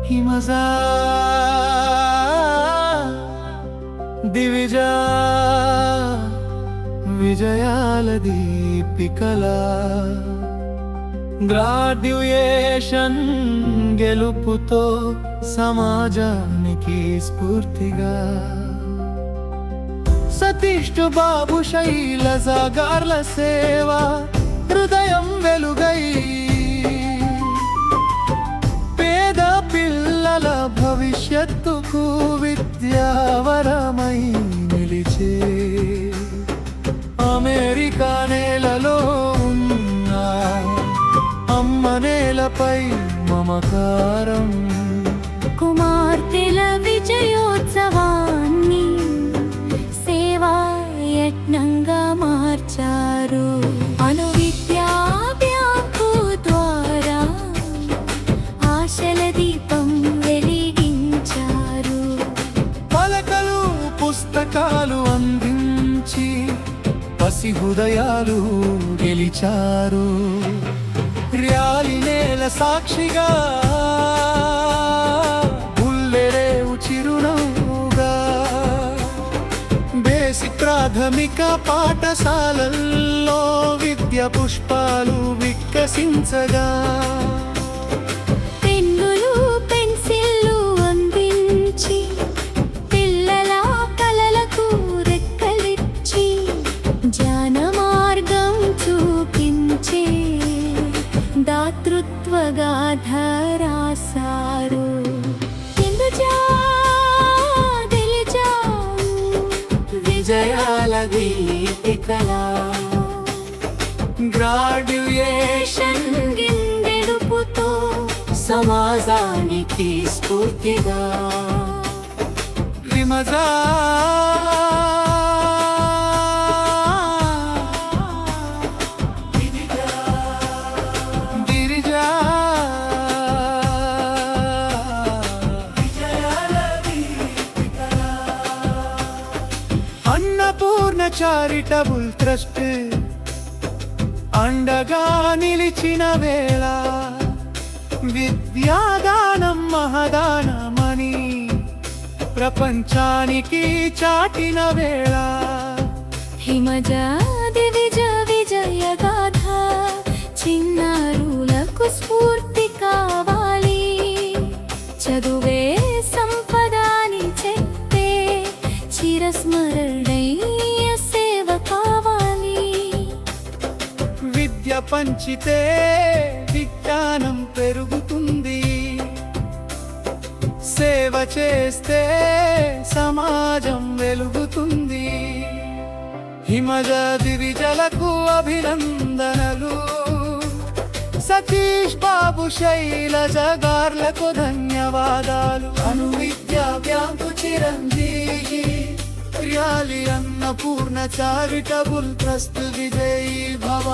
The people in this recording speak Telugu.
హిమజా దివిజా విజయాల దీపికలా గ్రాడ్యుయేషన్ గెలుపుతో సమాజానికి స్ఫూర్తిగా సతీష్ బాబు శైలజ గార్ల సేవ హృదయం వెలుగై పేద పిల్లల భవిష్యత్తుకు విద్యావరమై నిలిచే అమెరికా నేలలో ఉన్న అమ్మ నేలపై మమకారం కుమార్తెల విజయోత్సవాన్ని సేవా యజ్ఞంగా మార్చారు. అను విద్యా బ్యాంకు ద్వారా ఆశల దీపం వెలిగించారు. పలకలు పుస్తకాలు అందించి పసి హృదయాలు గెలిచారు. ర్యాలి నేల సాక్షిగా బుల్లెరేవు చిరునవ్వుగా బేసిక్ ప్రాథమిక పాఠశాలల్లో విద్య పుష్పాలు వికసించగా పెన్నులు పెన్సిళ్ళు అందించి పిల్లల కలలకు రెక్కలిచ్చి జ్ఞాన మార్గం చూపించే దాతృత్వ గాథ రాసారు. విజయాల దీపికలా గ్రాడ్యుయేషన్ గెలుపుతో సమాజానికి స్ఫూర్తిగా హిమజా అన్నపూర్ణ చారిటబుల్ ట్రస్ట్ అండగా నిలిచిన వేళ విద్యాదానం మహదానమని ప్రపంచానికి చాటిన వేళ హిమజా దివిజ విజయ గాథ చిన్నారులకు స్ఫూర్తి కావాలి. చదువే సంపదాని చెప్పే చిరస్మరణీయ సేవ కావాలి. విద్య పంచితే విజ్ఞానం పెరుగుతుంది. సేవ చేస్తే సమాజం వెలుగుతుంది. హిమజా దివిజలకు అభినందనలు. సతీష్ బాబు శైలజ గార్లకు ధన్యవాదాలు. Anu Vidya bank Chiranjeevi Ryali Annapurna charitable trust విజయీ భవ.